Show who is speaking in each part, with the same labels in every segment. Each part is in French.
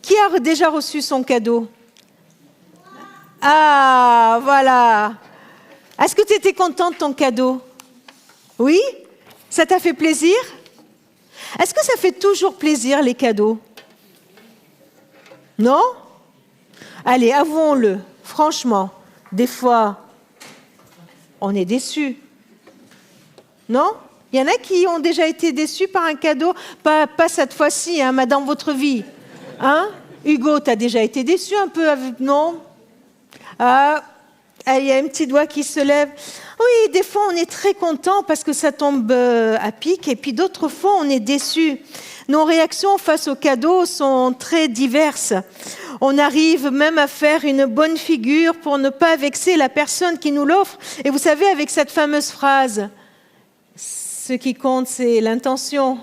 Speaker 1: Qui a déjà reçu son cadeau? Ah, voilà. Est-ce que tu étais content de ton cadeau? Oui? Ça t'a fait plaisir? Est-ce que ça fait toujours plaisir, les cadeaux? Non? Allez, avouons-le. Franchement, des fois, on est déçus. Non? Il y en a qui ont déjà été déçus par un cadeau, pas cette fois-ci, hein, mais dans votre vie. Hein? Hugo, tu as déjà été déçu un peu? Non? Ah, il y a un petit doigt qui se lève. Oui, des fois, on est très content parce que ça tombe à pic, et puis d'autres fois, on est déçu. Nos réactions face aux cadeaux sont très diverses. On arrive même à faire une bonne figure pour ne pas vexer la personne qui nous l'offre. Et vous savez, avec cette fameuse phrase, ce qui compte, c'est l'intention.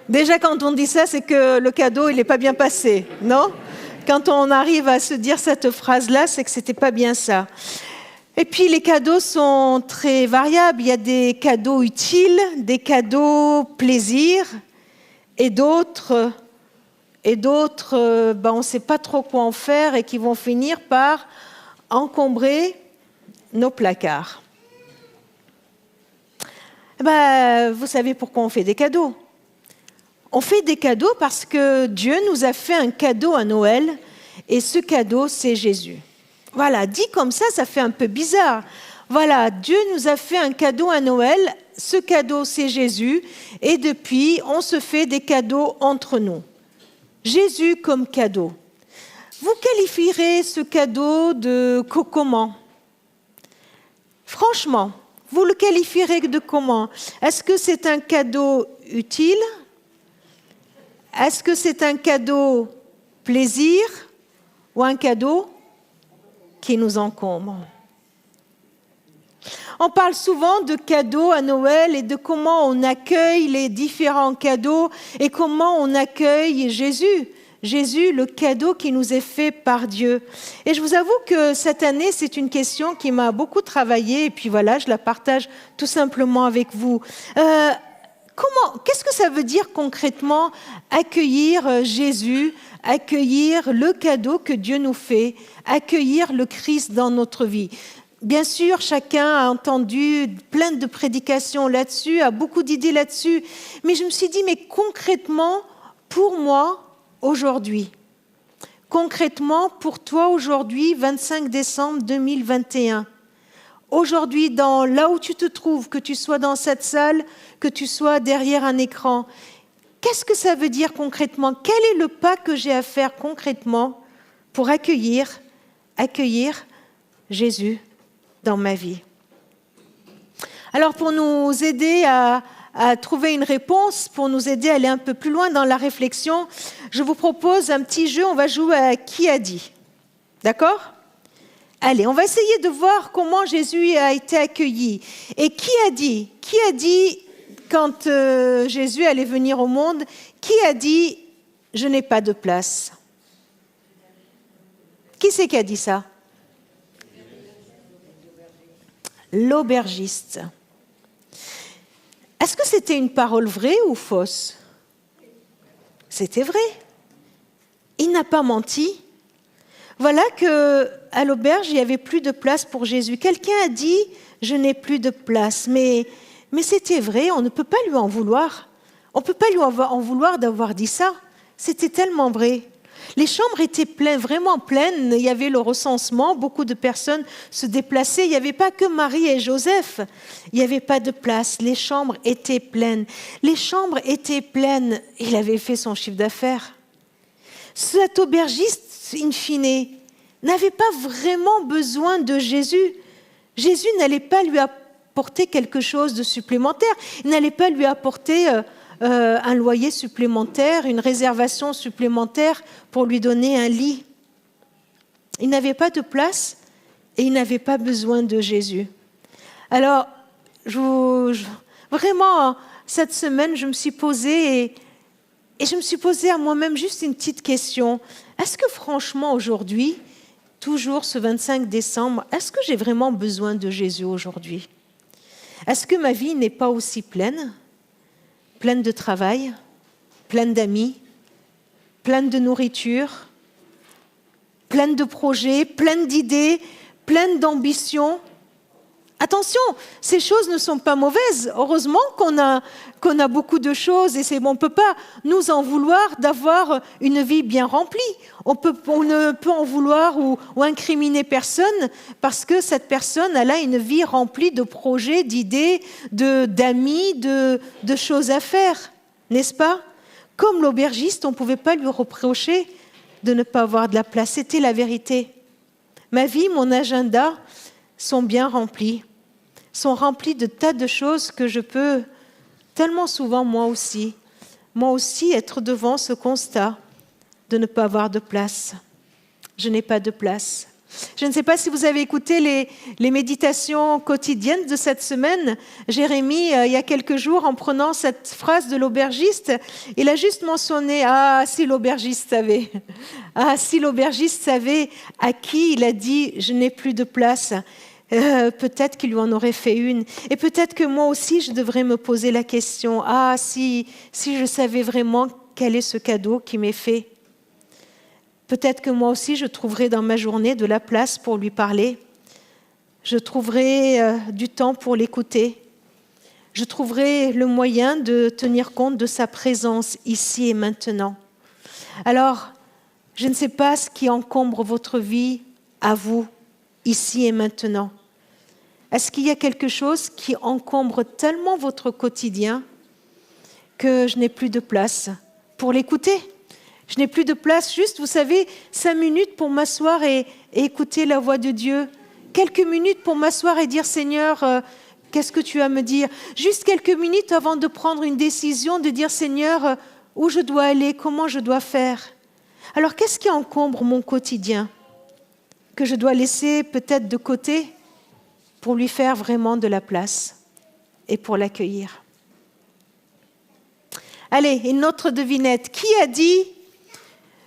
Speaker 1: Déjà, quand on dit ça, c'est que le cadeau, il n'est pas bien passé, non? Quand on arrive à se dire cette phrase-là, c'est que ce n'était pas bien ça. Et puis, les cadeaux sont très variables. Il y a des cadeaux utiles, des cadeaux plaisir, et d'autres, on ne sait pas trop quoi en faire et qui vont finir par encombrer nos placards. Vous savez pourquoi on fait des cadeaux? On fait des cadeaux parce que Dieu nous a fait un cadeau à Noël, et ce cadeau, c'est Jésus. Voilà, dit comme ça fait un peu bizarre. Voilà, Dieu nous a fait un cadeau à Noël, ce cadeau, c'est Jésus, et depuis, on se fait des cadeaux entre nous. Jésus comme cadeau. Vous qualifierez ce cadeau de comment? Franchement, vous le qualifierez de comment? Est-ce que c'est un cadeau utile? Est-ce que c'est un cadeau plaisir ou un cadeau qui nous encombre? On parle souvent de cadeaux à Noël et de comment on accueille les différents cadeaux et comment on accueille Jésus. Jésus, le cadeau qui nous est fait par Dieu. Et je vous avoue que cette année, c'est une question qui m'a beaucoup travaillé, et puis voilà, je la partage tout simplement avec vous. Qu'est-ce que ça veut dire concrètement accueillir Jésus, accueillir le cadeau que Dieu nous fait, accueillir le Christ dans notre vie? Bien sûr, chacun a entendu plein de prédications là-dessus, a beaucoup d'idées là-dessus, mais je me suis dit, mais concrètement, pour moi, aujourd'hui, concrètement, pour toi aujourd'hui, 25 décembre 2021, aujourd'hui, là où tu te trouves, que tu sois dans cette salle, que tu sois derrière un écran, qu'est-ce que ça veut dire concrètement? Quel est le pas que j'ai à faire concrètement pour accueillir Jésus dans ma vie? Alors, pour nous aider à trouver une réponse, pour nous aider à aller un peu plus loin dans la réflexion, je vous propose un petit jeu. On va jouer à Qui a dit? D'accord? Allez, on va essayer de voir comment Jésus a été accueilli. Et qui a dit quand Jésus allait venir au monde, qui a dit « Je n'ai pas de place » ? Qui c'est qui a dit ça? L'aubergiste. Est-ce que c'était une parole vraie ou fausse? C'était vrai. Il n'a pas menti. Voilà qu'à l'auberge, il n'y avait plus de place pour Jésus. Quelqu'un a dit « Je n'ai plus de place ». Mais c'était vrai, on ne peut pas lui en vouloir. On ne peut pas lui en vouloir d'avoir dit ça. C'était tellement vrai. Les chambres étaient pleines, vraiment pleines. Il y avait le recensement, beaucoup de personnes se déplaçaient. Il n'y avait pas que Marie et Joseph. Il n'y avait pas de place. Les chambres étaient pleines. Les chambres étaient pleines. Il avait fait son chiffre d'affaires. Cet aubergiste, in fine, n'avait pas vraiment besoin de Jésus. Jésus n'allait pas lui apporter quelque chose de supplémentaire. Il n'allait pas lui apporter un loyer supplémentaire, une réservation supplémentaire pour lui donner un lit. Il n'avait pas de place et il n'avait pas besoin de Jésus. Alors, vraiment, cette semaine, je me suis posée et je me suis posée à moi-même juste une petite question. Est-ce que franchement, aujourd'hui, toujours ce 25 décembre, est-ce que j'ai vraiment besoin de Jésus aujourd'hui? Est-ce que ma vie n'est pas aussi pleine de travail, pleine d'amis, pleine de nourriture, pleine de projets, pleine d'idées, pleine d'ambitions. Attention, ces choses ne sont pas mauvaises. Heureusement qu'on a beaucoup de choses et on ne peut pas nous en vouloir d'avoir une vie bien remplie. On ne peut en vouloir ou incriminer personne parce que cette personne elle a une vie remplie de projets, d'idées, d'amis, de choses à faire, n'est-ce pas? Comme l'aubergiste, on ne pouvait pas lui reprocher de ne pas avoir de la place. C'était la vérité. Ma vie, mon agenda sont bien remplis de tas de choses que je peux tellement souvent, moi aussi, être devant ce constat de ne pas avoir de place. Je n'ai pas de place. Je ne sais pas si vous avez écouté les méditations quotidiennes de cette semaine. Jérémie, il y a quelques jours, en prenant cette phrase de l'aubergiste, il a juste mentionné « Ah, si l'aubergiste savait !» Ah, si l'aubergiste savait à qui il a dit « Je n'ai plus de place !» Peut-être qu'il lui en aurait fait une. Et peut-être que moi aussi, je devrais me poser la question, ah, si je savais vraiment quel est ce cadeau qui m'est fait. Peut-être que moi aussi, je trouverais dans ma journée de la place pour lui parler. Je trouverais du temps pour l'écouter. Je trouverais le moyen de tenir compte de sa présence ici et maintenant. Alors, je ne sais pas ce qui encombre votre vie à vous, ici et maintenant. Est-ce qu'il y a quelque chose qui encombre tellement votre quotidien que je n'ai plus de place pour l'écouter? Je n'ai plus de place, juste, vous savez, 5 minutes pour m'asseoir et écouter la voix de Dieu. Quelques minutes pour m'asseoir et dire, Seigneur, qu'est-ce que tu as à me dire? Juste quelques minutes avant de prendre une décision, de dire, Seigneur, où je dois aller, comment je dois faire. Alors, qu'est-ce qui encombre mon quotidien que je dois laisser peut-être de côté pour lui faire vraiment de la place et pour l'accueillir? Allez, une autre devinette. Qui a dit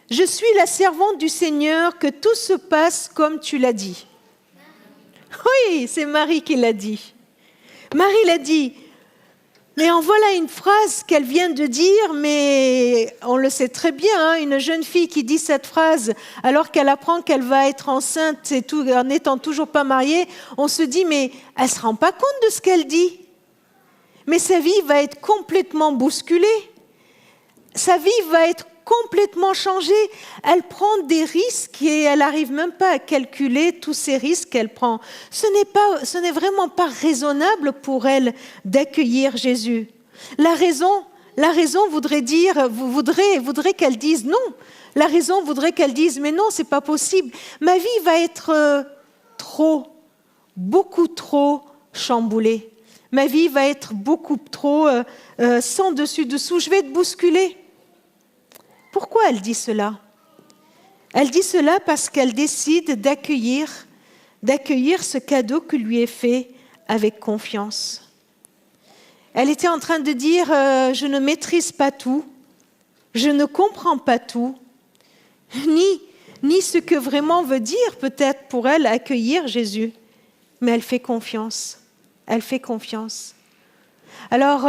Speaker 1: « Je suis la servante du Seigneur, que tout se passe comme tu l'as dit » Oui, c'est Marie qui l'a dit. Marie l'a dit. Mais en voilà une phrase qu'elle vient de dire, mais on le sait très bien, hein, une jeune fille qui dit cette phrase alors qu'elle apprend qu'elle va être enceinte et tout, en n'étant toujours pas mariée, on se dit, mais elle ne se rend pas compte de ce qu'elle dit. Mais sa vie va être complètement bousculée. Sa vie va être complètement changée. Elle prend des risques et elle n'arrive même pas à calculer tous ces risques qu'elle prend. Ce n'est vraiment pas raisonnable pour elle d'accueillir Jésus. La raison voudrait qu'elle dise non. La raison voudrait qu'elle dise mais non, c'est pas possible. Ma vie va être beaucoup trop chamboulée. Ma vie va être beaucoup trop sans dessus-dessous. Je vais être bousculée. Pourquoi elle dit cela? Elle dit cela parce qu'elle décide d'accueillir ce cadeau qui lui est fait avec confiance. Elle était en train de dire je ne maîtrise pas tout, je ne comprends pas tout, ni ce que vraiment veut dire peut-être pour elle accueillir Jésus, mais elle fait confiance. Elle fait confiance. Alors,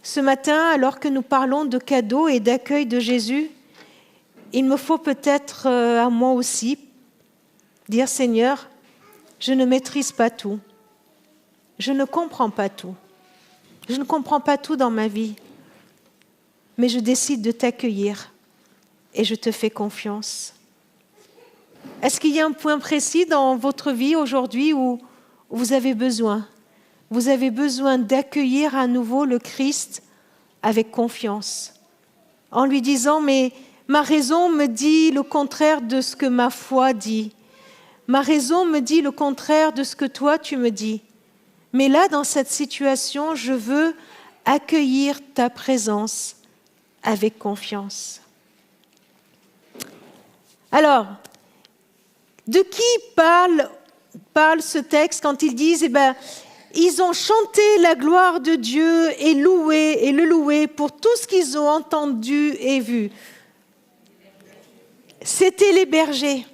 Speaker 1: ce matin, alors que nous parlons de cadeaux et d'accueil de Jésus, il me faut peut-être à moi aussi dire, Seigneur, je ne maîtrise pas tout. Je ne comprends pas tout. Je ne comprends pas tout dans ma vie. Mais je décide de t'accueillir et je te fais confiance. Est-ce qu'il y a un point précis dans votre vie aujourd'hui où vous avez besoin d'accueillir à nouveau le Christ avec confiance, en lui disant, mais ma raison me dit le contraire de ce que ma foi dit. Ma raison me dit le contraire de ce que toi tu me dis. Mais là, dans cette situation, je veux accueillir ta présence avec confiance. Alors, de qui parle ce texte quand ils disent, ils ont chanté la gloire de Dieu et le loué pour tout ce qu'ils ont entendu et vu. C'était les bergers.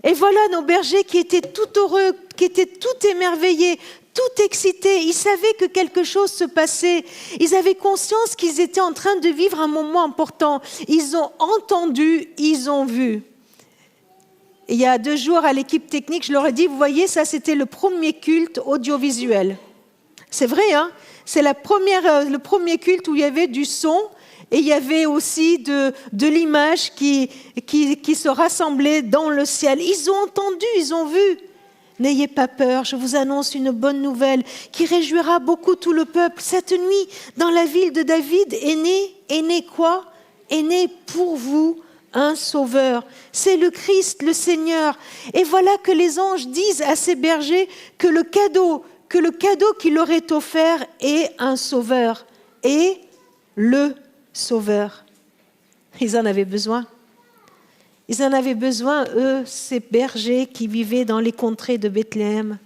Speaker 1: Et voilà nos bergers qui étaient tout heureux, qui étaient tout émerveillés, tout excités. Ils savaient que quelque chose se passait. Ils avaient conscience qu'ils étaient en train de vivre un moment important. Ils ont entendu, ils ont vu. Et il y a 2 jours, à l'équipe technique, je leur ai dit, vous voyez, ça c'était le premier culte audiovisuel. C'est vrai, hein? C'est le premier culte où il y avait du son et il y avait aussi de l'image qui se rassemblait dans le ciel. Ils ont entendu, ils ont vu. N'ayez pas peur, je vous annonce une bonne nouvelle qui réjouira beaucoup tout le peuple. Cette nuit, dans la ville de David, est né quoi? Est né pour vous un sauveur. C'est le Christ, le Seigneur. Et voilà que les anges disent à ces bergers que le cadeau qu'il leur est offert est un sauveur. Et le sauveur. Ils en avaient besoin. Ils en avaient besoin, eux, ces bergers qui vivaient dans les contrées de Bethléem.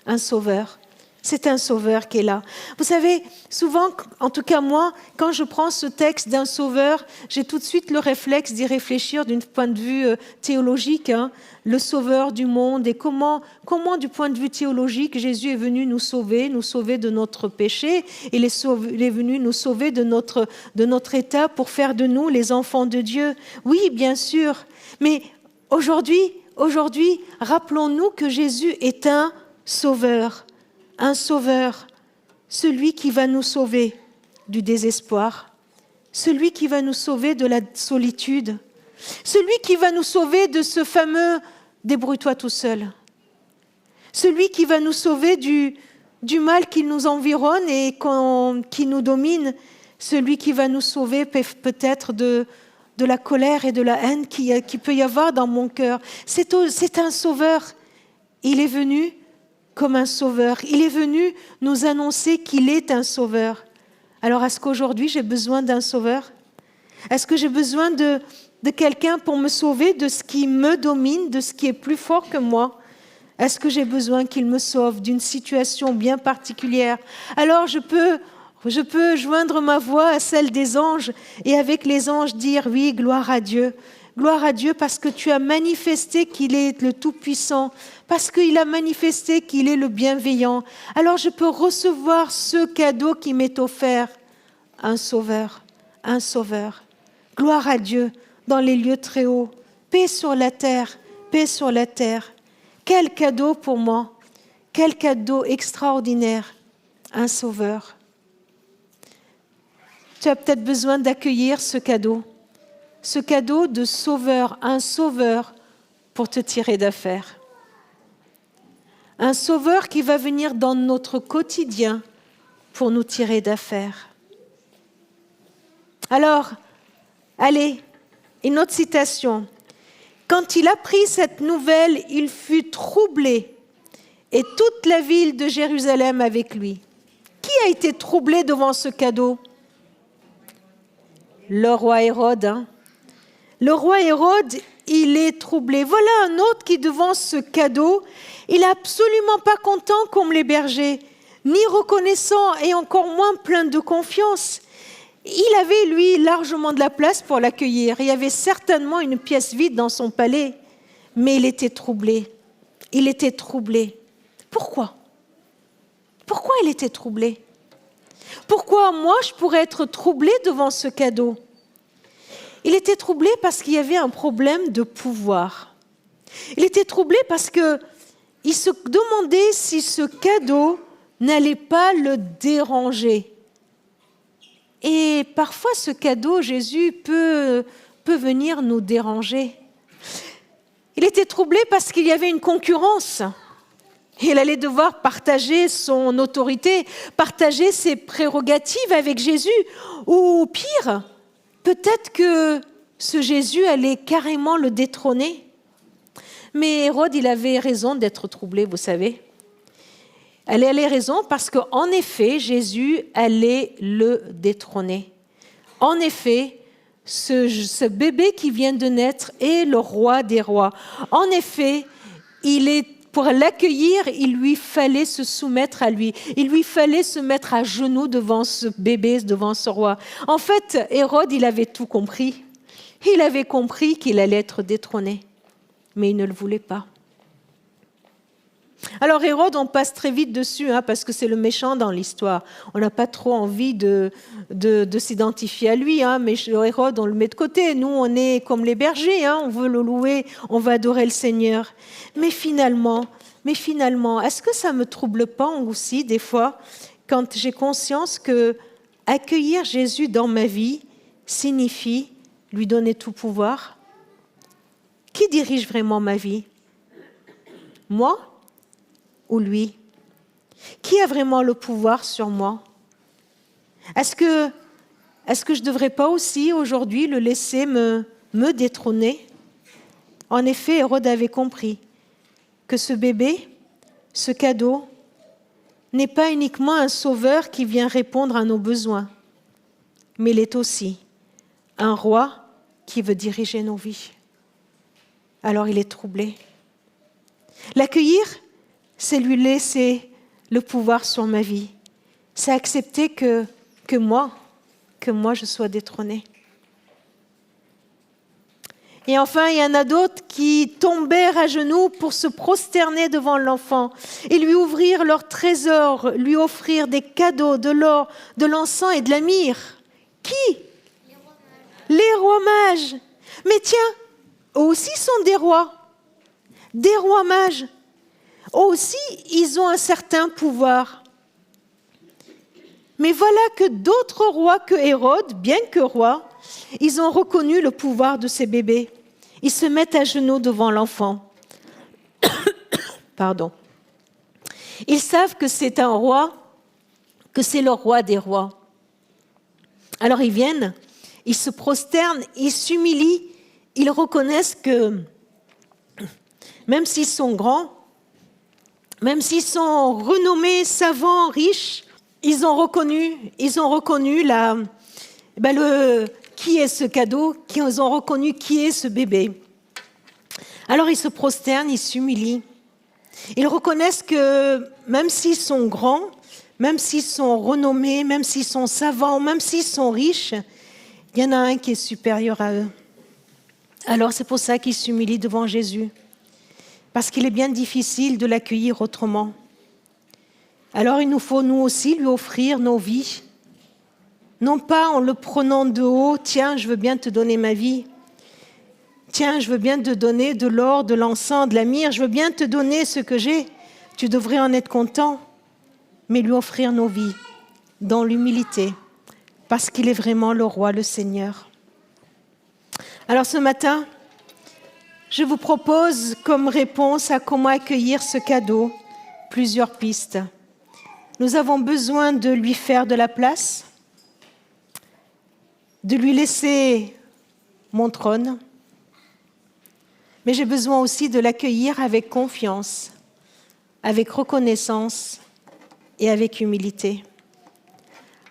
Speaker 1: Un sauveur. C'est un sauveur qui est là. Vous savez, souvent, en tout cas moi, quand je prends ce texte d'un sauveur, j'ai tout de suite le réflexe d'y réfléchir d'un point de vue théologique, hein, le sauveur du monde, et comment du point de vue théologique, Jésus est venu nous sauver de notre péché, il est venu nous sauver de notre état pour faire de nous les enfants de Dieu. Oui, bien sûr, mais aujourd'hui, rappelons-nous que Jésus est un sauveur, celui qui va nous sauver du désespoir, celui qui va nous sauver de la solitude, celui qui va nous sauver de ce fameux « débrouille-toi tout seul », celui qui va nous sauver du mal qui nous environne et qui nous domine, celui qui va nous sauver peut-être de la colère et de la haine qui peut y avoir dans mon cœur. C'est un sauveur. Il est venu comme un sauveur. Il est venu nous annoncer qu'il est un sauveur. Alors, est-ce qu'aujourd'hui, j'ai besoin d'un sauveur? Est-ce que j'ai besoin de quelqu'un pour me sauver de ce qui me domine, de ce qui est plus fort que moi? Est-ce que j'ai besoin qu'il me sauve d'une situation bien particulière? Alors, je peux joindre ma voix à celle des anges et avec les anges dire « Oui, gloire à Dieu ». Gloire à Dieu parce que tu as manifesté qu'il est le Tout-Puissant, parce qu'il a manifesté qu'il est le bienveillant. Alors je peux recevoir ce cadeau qui m'est offert, un sauveur, un sauveur. Gloire à Dieu dans les lieux très hauts, paix sur la terre, paix sur la terre. Quel cadeau pour moi, quel cadeau extraordinaire, un sauveur. Tu as peut-être besoin d'accueillir ce cadeau de sauveur, un sauveur pour te tirer d'affaire. Un sauveur qui va venir dans notre quotidien pour nous tirer d'affaire. Alors, allez, une autre citation. Quand il apprit cette nouvelle, il fut troublé, et toute la ville de Jérusalem avec lui. Qui a été troublé devant ce cadeau? Le roi Hérode, hein? Le roi Hérode, il est troublé. Voilà un autre qui, devant ce cadeau, il n'est absolument pas content comme les bergers, ni reconnaissant et encore moins plein de confiance. Il avait, lui, largement de la place pour l'accueillir. Il y avait certainement une pièce vide dans son palais, mais il était troublé. Il était troublé. Pourquoi? Pourquoi il était troublé? Pourquoi moi, je pourrais être troublé devant ce cadeau? Il était troublé parce qu'il y avait un problème de pouvoir. Il était troublé parce qu'il se demandait si ce cadeau n'allait pas le déranger. Et parfois, ce cadeau, Jésus peut venir nous déranger. Il était troublé parce qu'il y avait une concurrence. Il allait devoir partager son autorité, partager ses prérogatives avec Jésus. Ou pire, peut-être que ce Jésus allait carrément le détrôner. Mais Hérode, il avait raison d'être troublé, vous savez. Elle avait raison parce qu'en effet, Jésus allait le détrôner. En effet, ce bébé qui vient de naître est le roi des rois. En effet, pour l'accueillir, il lui fallait se soumettre à lui. Il lui fallait se mettre à genoux devant ce bébé, devant ce roi. En fait, Hérode, il avait tout compris. Il avait compris qu'il allait être détrôné, mais il ne le voulait pas. Alors Hérode, on passe très vite dessus, parce que c'est le méchant dans l'histoire. On n'a pas trop envie de s'identifier à lui, mais Hérode, on le met de côté. Nous, on est comme les bergers, on veut le louer, on va adorer le Seigneur. Mais finalement, est-ce que ça ne me trouble pas aussi des fois quand j'ai conscience que accueillir Jésus dans ma vie signifie lui donner tout pouvoir? Qui dirige vraiment ma vie? Moi ou lui? Qui a vraiment le pouvoir sur moi? Est-ce que je ne devrais pas aussi aujourd'hui le laisser me détrôner? En effet, Hérode avait compris que ce bébé, ce cadeau, n'est pas uniquement un sauveur qui vient répondre à nos besoins, mais il est aussi un roi qui veut diriger nos vies. Alors il est troublé. L'accueillir, c'est lui laisser le pouvoir sur ma vie. C'est accepter que moi je sois détrôné. Et enfin, il y en a d'autres qui tombèrent à genoux pour se prosterner devant l'enfant et lui ouvrir leur trésor, lui offrir des cadeaux, de l'or, de l'encens et de la myrrhe. Qui? Les rois mages. Mais tiens, eux aussi sont des rois mages. Eux aussi, ils ont un certain pouvoir. Mais voilà que d'autres rois que Hérode, bien que rois, ils ont reconnu le pouvoir de ces bébés. Ils se mettent à genoux devant l'enfant. Pardon. Ils savent que c'est un roi, que c'est le roi des rois. Alors ils viennent, ils se prosternent, ils s'humilient, ils reconnaissent que même s'ils sont grands, même s'ils sont renommés, savants, riches, ils ont reconnu qui est ce cadeau, ils ont reconnu qui est ce bébé. Alors ils se prosternent, ils s'humilient. Ils reconnaissent que même s'ils sont grands, même s'ils sont renommés, même s'ils sont savants, même s'ils sont riches, il y en a un qui est supérieur à eux. Alors c'est pour ça qu'ils s'humilient devant Jésus, parce qu'il est bien difficile de l'accueillir autrement. Alors il nous faut nous aussi lui offrir nos vies, non pas en le prenant de haut, tiens, je veux bien te donner ma vie, tiens, je veux bien te donner de l'or, de l'encens, de la myrrhe, je veux bien te donner ce que j'ai, tu devrais en être content, mais lui offrir nos vies dans l'humilité, parce qu'il est vraiment le roi, le Seigneur. Alors ce matin, je vous propose comme réponse à comment accueillir ce cadeau plusieurs pistes. Nous avons besoin de lui faire de la place, de lui laisser mon trône, mais j'ai besoin aussi de l'accueillir avec confiance, avec reconnaissance et avec humilité.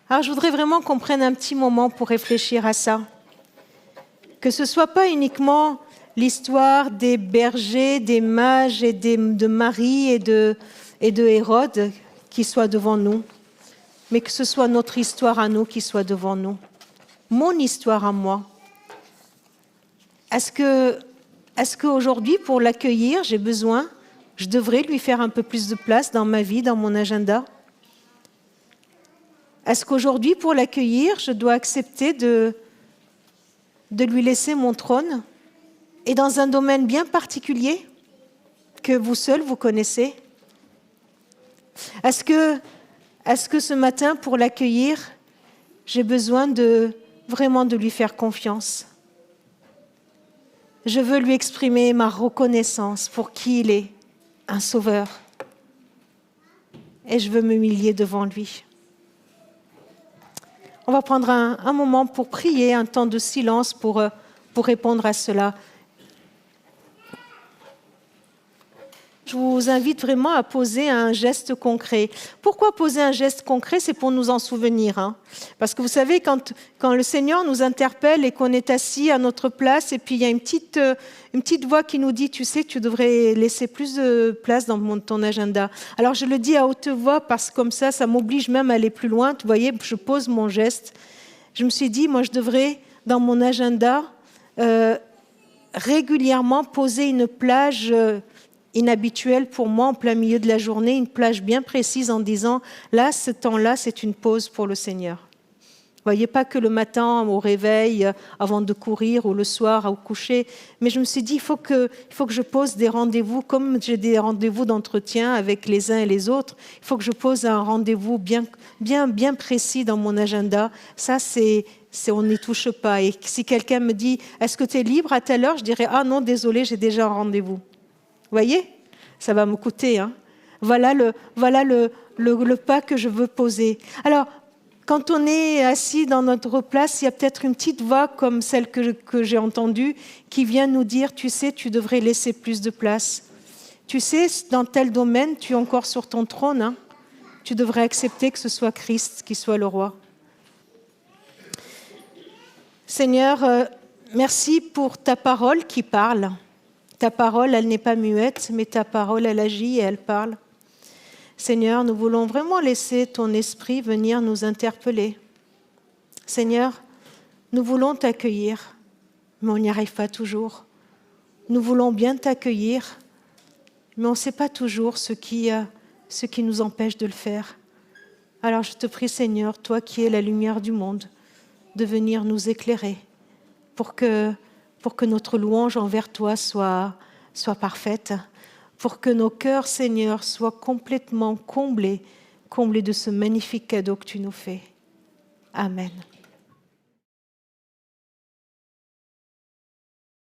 Speaker 1: Alors je voudrais vraiment qu'on prenne un petit moment pour réfléchir à ça. Que ce ne soit pas uniquement l'histoire des bergers, des mages et de Marie et de Hérode qui soit devant nous, mais que ce soit notre histoire à nous qui soit devant nous. Mon histoire à moi. Est-ce qu'aujourd'hui, pour l'accueillir, je devrais lui faire un peu plus de place dans ma vie, dans mon agenda? Est-ce qu'aujourd'hui, pour l'accueillir, je dois accepter de lui laisser mon trône, et dans un domaine bien particulier que vous seul vous connaissez? Est-ce que ce matin, pour l'accueillir, j'ai besoin vraiment de lui faire confiance? Je veux lui exprimer ma reconnaissance pour qui il est, un sauveur. Et je veux m'humilier devant lui. On va prendre un moment pour prier, un temps de silence pour répondre à cela. Je vous invite vraiment à poser un geste concret. Pourquoi poser un geste concret? C'est pour nous en souvenir. Parce que vous savez, quand le Seigneur nous interpelle et qu'on est assis à notre place, et puis il y a une petite voix qui nous dit, tu sais, tu devrais laisser plus de place dans ton agenda. Alors je le dis à haute voix parce que comme ça m'oblige même à aller plus loin. Vous voyez, je pose mon geste. Je me suis dit, moi je devrais, dans mon agenda, régulièrement poser une plage inhabituel pour moi en plein milieu de la journée, une plage bien précise en disant là, ce temps-là, c'est une pause pour le Seigneur. Voyez, pas que le matin au réveil, avant de courir, ou le soir au coucher, mais je me suis dit, il faut que je pose des rendez-vous, comme j'ai des rendez-vous d'entretien avec les uns et les autres, il faut que je pose un rendez-vous bien précis dans mon agenda. Ça, on n'y touche pas. Et si quelqu'un me dit, est-ce que tu es libre à telle heure, je dirais, ah non, désolé, j'ai déjà un rendez-vous. Vous voyez, ça va me coûter. Hein. Voilà le pas que je veux poser. Alors, quand on est assis dans notre place, il y a peut-être une petite voix comme celle que j'ai entendue qui vient nous dire, tu sais, tu devrais laisser plus de place. Tu sais, dans tel domaine, tu es encore sur ton trône. Hein. Tu devrais accepter que ce soit Christ qui soit le roi. Seigneur, merci pour ta parole qui parle. Ta parole, elle n'est pas muette, mais ta parole, elle agit et elle parle. Seigneur, nous voulons vraiment laisser ton esprit venir nous interpeller. Seigneur, nous voulons t'accueillir, mais on n'y arrive pas toujours. Nous voulons bien t'accueillir, mais on ne sait pas toujours ce qui nous empêche de le faire. Alors je te prie, Seigneur, toi qui es la lumière du monde, de venir nous éclairer pour que notre louange envers toi soit parfaite, pour que nos cœurs, Seigneur, soient complètement comblés de ce magnifique cadeau que tu nous fais. Amen.